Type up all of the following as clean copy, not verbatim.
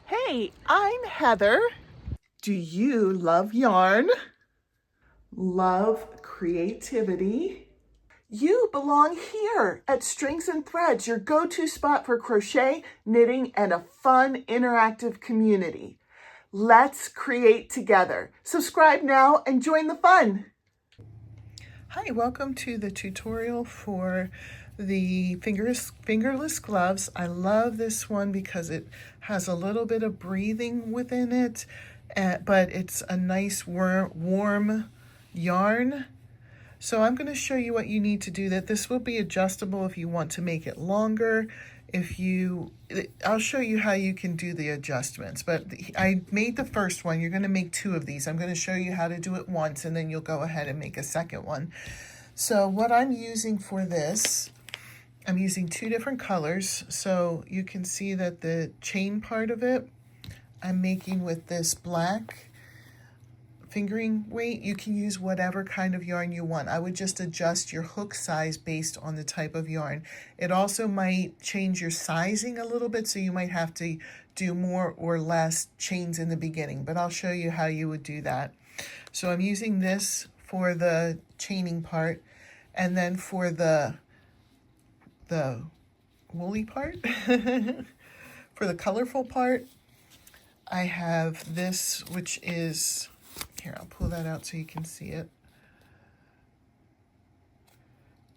Hey, I'm Heather. Do you love yarn? Love creativity? You belong here at Strings and Threads, your go-to spot for crochet, knitting, and a fun, interactive community. Let's create together. Subscribe now and join the fun. Hi, welcome to the tutorial for the fingerless gloves. I love this one because it has a little bit of breathing within it, but it's a nice warm yarn. So I'm going to show you what you need to do that. This will be adjustable if you want to make it longer. I'll show you how you can do the adjustments, but I made the first one. You're going to make 2 of these. I'm going to show you how to do it once, and then you'll go ahead and make a second one. So what I'm using for this, I'm using 2 different colors. So you can see that the chain part of it, I'm making with this black fingering weight. You can use whatever kind of yarn you want. I would just adjust your hook size based on the type of yarn. It also might change your sizing a little bit, so you might have to do more or less chains in the beginning, but I'll show you how you would do that. So I'm using this for the chaining part, and then for the woolly part, for the colorful part, I have this, which is, here, I'll pull that out so you can see it.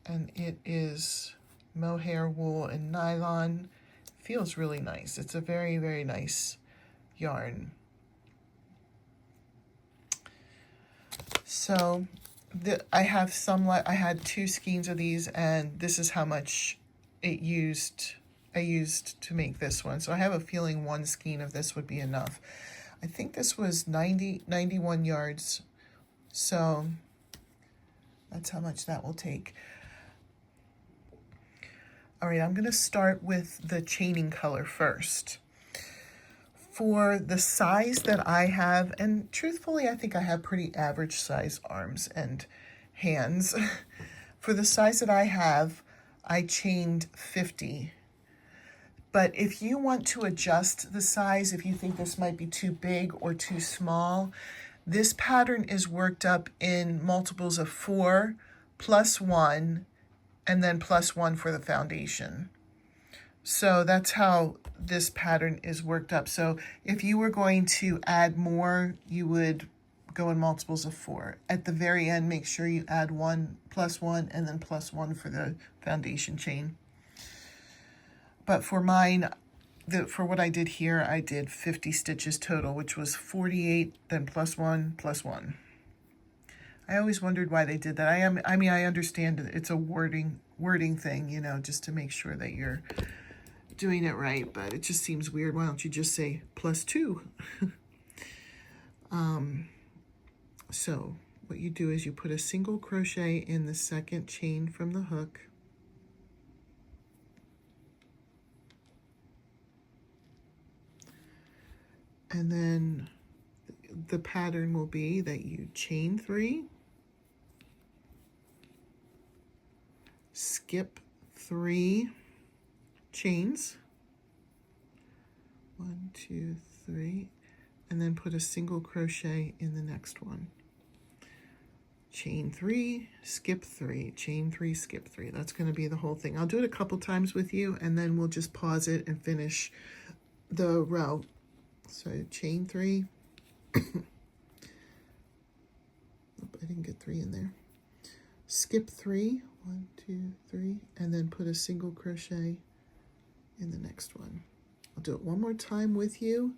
And it is mohair, wool, and nylon. Feels really nice. It's a very, very nice yarn. So I had 2 skeins of these, and this is how much I used to make this one. So I have a feeling 1 skein of this would be enough. I think this was 91 yards, so that's how much that will take. All right, I'm going to start with the chaining color first. For the size that I have, and truthfully, I think I have pretty average size arms and hands. For the size that I have, I chained 50. But if you want to adjust the size, if you think this might be too big or too small, this pattern is worked up in multiples of 4, plus 1, and then plus 1 for the foundation. So that's how this pattern is worked up. So if you were going to add more, you would go in multiples of 4. At the very end, make sure you add 1, plus 1, and then plus 1 for the foundation chain. But for mine, for what I did here, I did 50 stitches total, which was 48, then plus 1, plus 1. I always wondered why they did that. I mean, I understand it's a wording thing, you know, just to make sure that you're doing it right, but it just seems weird. Why don't you just say plus 2? So what you do is you put a single crochet in the second chain from the hook. And then the pattern will be that you chain 3, skip 3 chains, 1, 2, 3, and then put a single crochet in the next one. Chain 3, skip 3, chain 3, skip 3. That's going to be the whole thing. I'll do it a couple times with you, and then we'll just pause it and finish the row. So chain 3. I didn't get 3 in there. Skip 3, 1, 2, 3, and then put a single crochet in the next one. I'll do it one more time with you.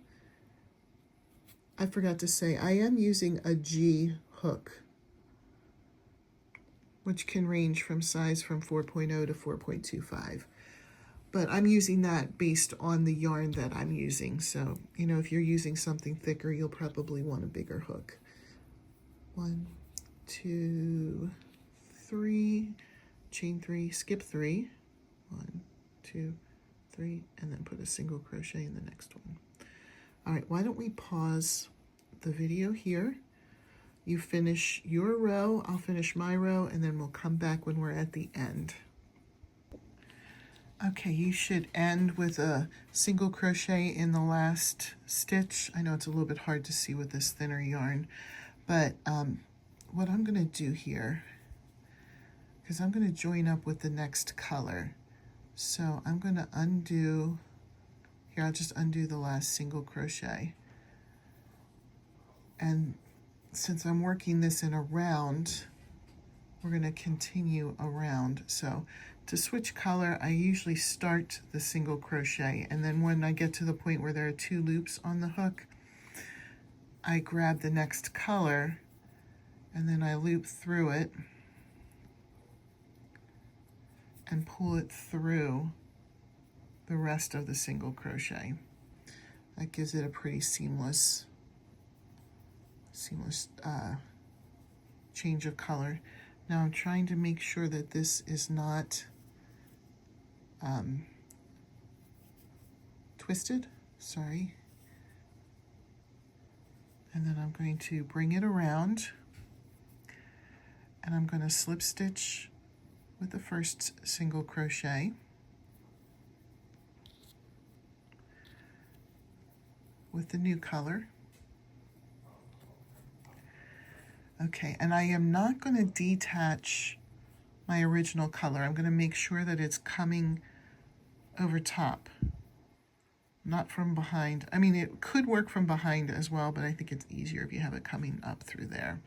I forgot to say, I am using a G hook, which can range from size from 4.0 to 4.25. But I'm using that based on the yarn that I'm using. So, you know, if you're using something thicker, you'll probably want a bigger hook. 1, 2, 3, chain 3, skip 3, 1, 2, 3, and then put a single crochet in the next one. All right, why don't we pause the video here? You finish your row, I'll finish my row, and then we'll come back when we're at the end. Okay, you should end with a single crochet in the last stitch. I know it's a little bit hard to see with this thinner yarn, but what I'm going to do here, because I'm going to join up with the next color, so I'm going to undo, here I'll just undo the last single crochet. And since I'm working this in a round, we're going to continue around. So to switch color, I usually start the single crochet, and then when I get to the point where there are 2 loops on the hook, I grab the next color and then I loop through it and pull it through the rest of the single crochet. That gives it a pretty seamless change of color. Now I'm trying to make sure that this is not twisted, sorry. And then I'm going to bring it around, and I'm going to slip stitch with the first single crochet, with the new color. Okay, and I am not going to detach my original color. I'm going to make sure that it's coming over top, not from behind. I mean, it could work from behind as well, but I think it's easier if you have it coming up through there.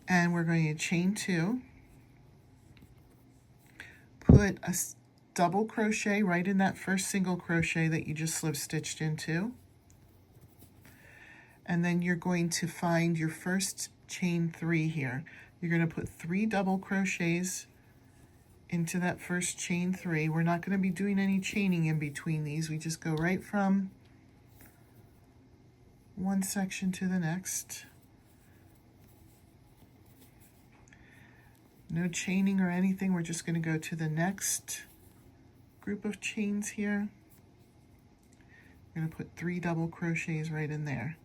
And we're going to chain 2, put a double crochet right in that first single crochet that you just slip stitched into, and then you're going to find your first chain 3 here. You're going to put 3 double crochets into that first chain 3. We're not going to be doing any chaining in between these. We just go right from one section to the next. No chaining or anything. We're just going to go to the next group of chains here. We're going to put 3 double crochets right in there.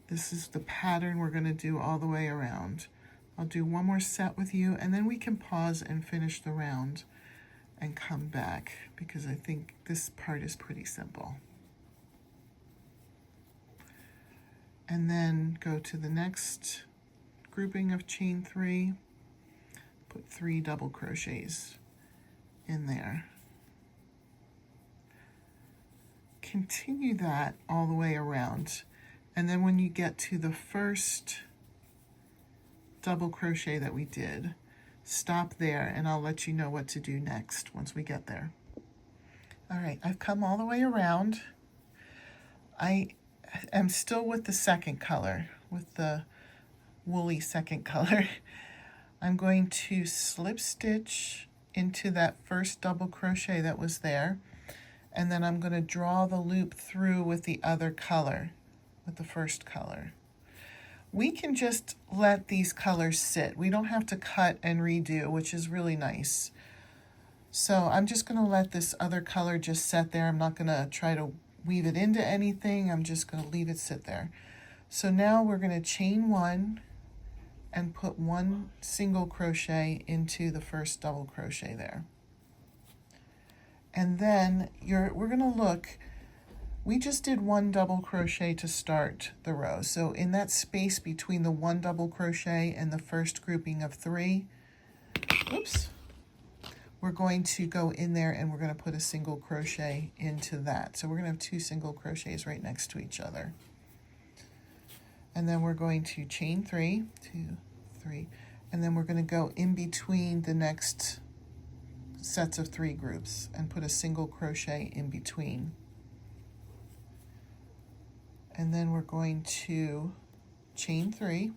This is the pattern we're going to do all the way around. I'll do one more set with you, and then we can pause and finish the round and come back, because I think this part is pretty simple. And then go to the next grouping of chain 3, put 3 double crochets in there. Continue that all the way around, and then when you get to the first double crochet that we did, stop there, and I'll let you know what to do next once we get there. All right, I've come all the way around. I am still with the second color, with the woolly second color. I'm going to slip stitch into that first double crochet that was there, and then I'm going to draw the loop through with the other color, with the first color. We can just let these colors sit. We don't have to cut and redo, which is really nice. So I'm just going to let this other color just sit there. I'm not going to try to weave it into anything. I'm just going to leave it sit there. So now we're going to chain 1 and put 1 single crochet into the first double crochet there. And then we're going to look. We just did 1 double crochet to start the row. So in that space between the 1 double crochet and the first grouping of 3, oops, we're going to go in there and we're going to put a single crochet into that. So we're going to have 2 single crochets right next to each other. And then we're going to chain 3, 2, 3, and then we're going to go in between the next sets of 3 groups and put a single crochet in between. And then we're going to chain 3,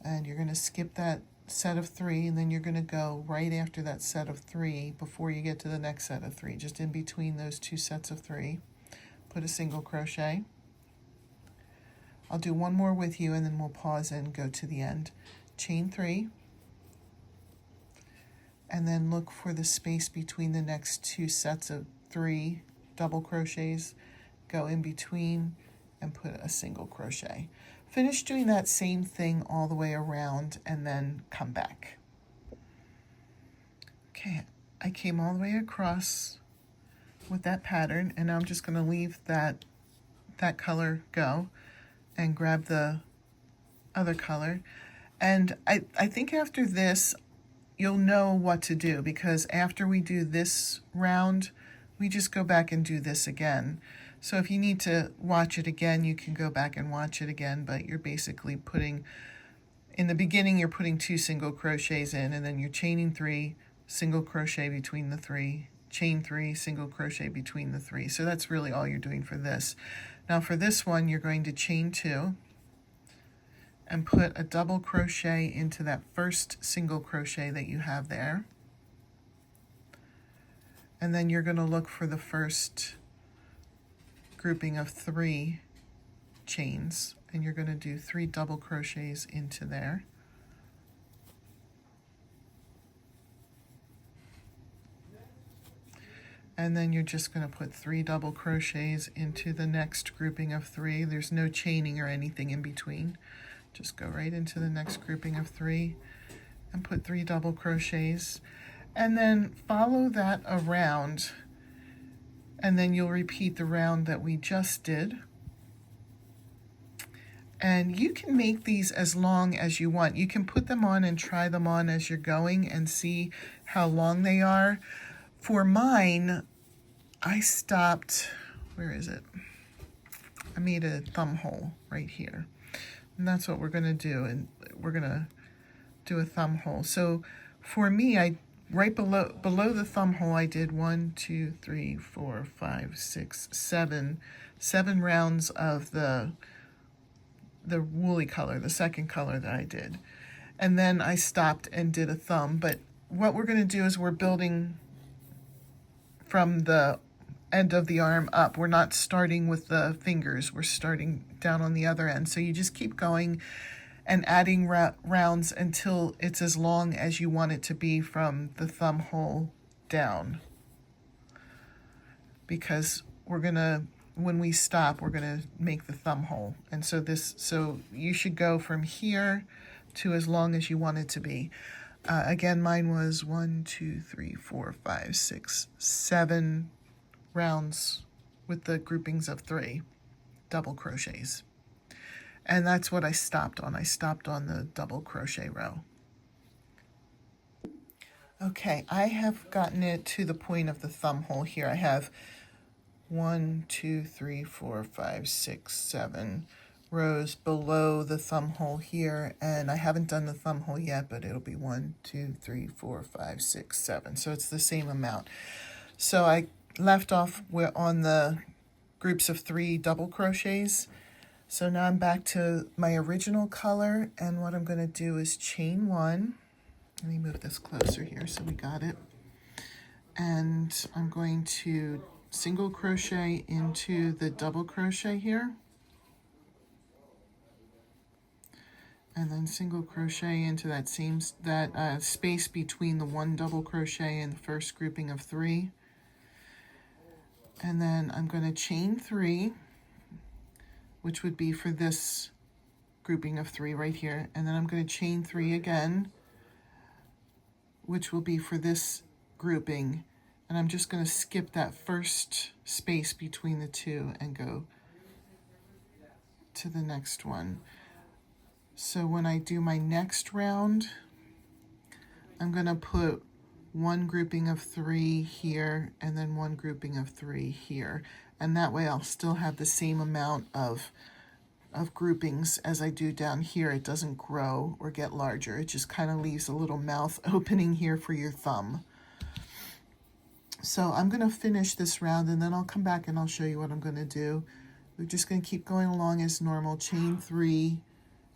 and you're going to skip that set of 3, and then you're going to go right after that set of 3 before you get to the next set of 3, just in between those 2 sets of 3. Put a single crochet. I'll do one more with you, and then we'll pause and go to the end. Chain 3, and then look for the space between the next 2 sets of 3 double crochets, go in between and put a single crochet. Finish doing that same thing all the way around and then come back. Okay, I came all the way across with that pattern, and now I'm just going to leave that color go and grab the other color. And I think after this, you'll know what to do, because after we do this round, we just go back and do this again. So if you need to watch it again, you can go back and watch it again, but you're basically putting, in the beginning, you're putting 2 single crochets in, and then you're chaining 3, single crochet between the 3, chain 3, single crochet between the 3. So that's really all you're doing for this. Now for this one, you're going to chain 2 and put a double crochet into that first single crochet that you have there. And then you're going to look for the first grouping of 3 chains, and you're going to do 3 double crochets into there. And then you're just going to put 3 double crochets into the next grouping of 3. There's no chaining or anything in between. Just go right into the next grouping of 3 and put 3 double crochets, and then follow that around, and then you'll repeat the round that we just did. And you can make these as long as you want. You can put them on and try them on as you're going and see how long they are. For mine, I stopped, where is it? I made a thumb hole right here. And that's what we're going to do, and we're going to do a thumb hole. So for me, I right below the thumb hole, I did 1, 2, 3, 4, 5, 6, 7 rounds of the woolly color, the second color that I did. And then I stopped and did a thumb. But what we're going to do is we're building from the end of the arm up. We're not starting with the fingers. We're starting down on the other end. So you just keep going and adding rounds until it's as long as you want it to be from the thumb hole down. Because we're going to, when we stop, we're going to make the thumb hole. And so you should go from here to as long as you want it to be. Again, mine was 1, 2, 3, 4, 5, 6, 7 rounds with the groupings of 3 double crochets. And that's what I stopped on. I stopped on the double crochet row. Okay, I have gotten it to the point of the thumb hole here. I have 1, 2, 3, 4, 5, 6, 7 rows below the thumb hole here, and I haven't done the thumb hole yet, but it'll be 1, 2, 3, 4, 5, 6, 7. So it's the same amount. So I left off on the groups of 3 double crochets. So now I'm back to my original color, and what I'm going to do is chain 1. Let me move this closer here so we got it. And I'm going to single crochet into the double crochet here. And then single crochet into that space between the 1 double crochet and the first grouping of 3. And then I'm going to chain 3, which would be for this grouping of 3 right here. And then I'm going to chain 3 again, which will be for this grouping. And I'm just going to skip that first space between the 2 and go to the next one. So when I do my next round, I'm going to put 1 grouping of 3 here and then 1 grouping of 3 here. And that way I'll still have the same amount of groupings as I do down here. It doesn't grow or get larger. It just kind of leaves a little mouth opening here for your thumb. So I'm going to finish this round, and then I'll come back and I'll show you what I'm going to do. We're just going to keep going along as normal. Chain 3,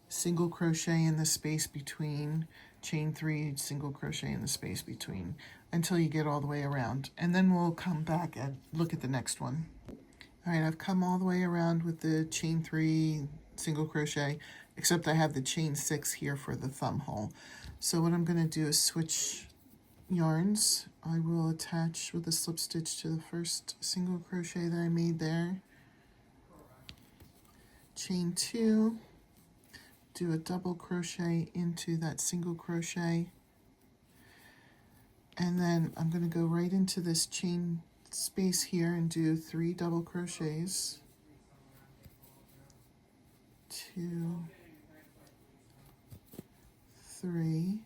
single crochet in the space between, chain 3, single crochet in the space between, until you get all the way around. And then we'll come back and look at the next one. All right, I've come all the way around with the chain 3, single crochet, except I have the chain 6 here for the thumb hole. So what I'm going to do is switch yarns. I will attach with a slip stitch to the first single crochet that I made there. Chain 2, do a double crochet into that single crochet, and then I'm going to go right into this chain space here and do 3 double crochets, 2, 3,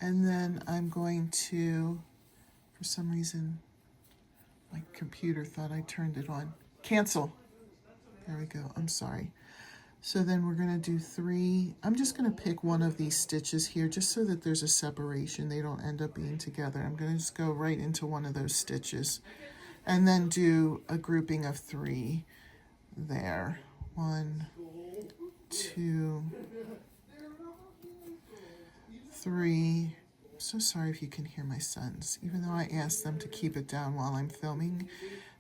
and then I'm going to, for some reason my computer thought I turned it on, cancel. There we go, I'm sorry. So then we're going to do 3. I'm just going to pick one of these stitches here just so that there's a separation. They don't end up being together. I'm going to just go right into one of those stitches and then do a grouping of 3 there. 1, 2, 3. I'm so sorry if you can hear my sons. Even though I asked them to keep it down while I'm filming,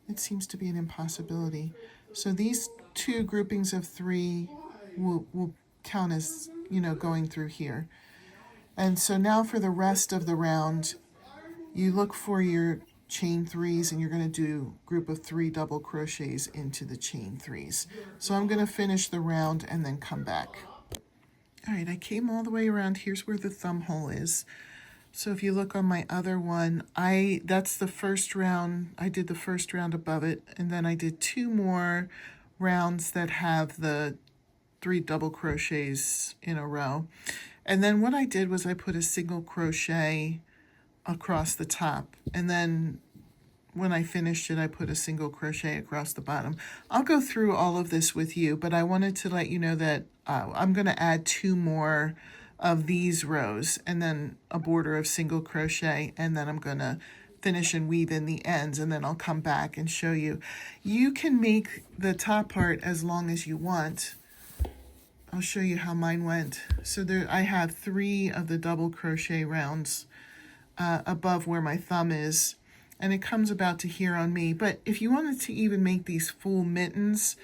it seems to be an impossibility. So these 2 groupings of 3 will count as, you know, going through here. And so now for the rest of the round, you look for your chain 3s and you're going to do a group of 3 double crochets into the chain 3s. So I'm going to finish the round and then come back. All right, I came all the way around. Here's where the thumb hole is. So if you look on my other one, that's the first round. I did the first round above it, and then I did 2 more rounds that have the 3 double crochets in a row. And then what I did was I put a single crochet across the top, and then when I finished it, I put a single crochet across the bottom. I'll go through all of this with you, but I wanted to let you know that I'm going to add 2 more of these rows and then a border of single crochet, and then I'm going to finish and weave in the ends, and then I'll come back and show you. You can make the top part as long as you want. I'll show you how mine went. So there, I have 3 of the double crochet rounds above where my thumb is, and it comes about to here on me. But if you wanted to even make these full mittens,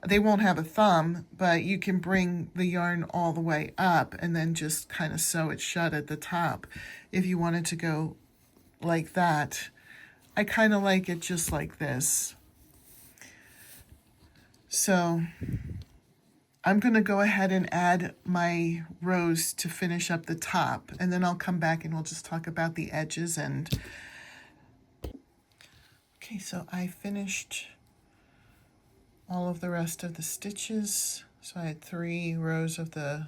they won't have a thumb, but you can bring the yarn all the way up and then just kind of sew it shut at the top if you wanted to go like that. I kind of like it just like this. So I'm going to go ahead and add my rows to finish up the top, and then I'll come back and we'll just talk about the edges. And okay, so I finished all of the rest of the stitches. So I had 3 rows of the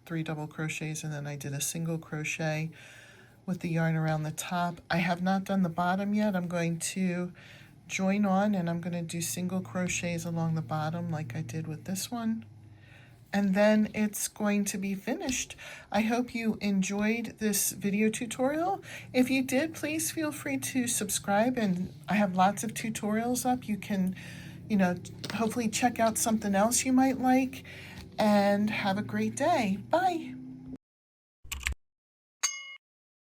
3 double crochets, and then I did a single crochet with the yarn around the top. I have not done the bottom yet. I'm going to join on, and I'm going to do single crochets along the bottom like I did with this one. And then it's going to be finished. I hope you enjoyed this video tutorial. If you did, please feel free to subscribe, and I have lots of tutorials up. You can, you know, hopefully check out something else you might like, and have a great day. Bye.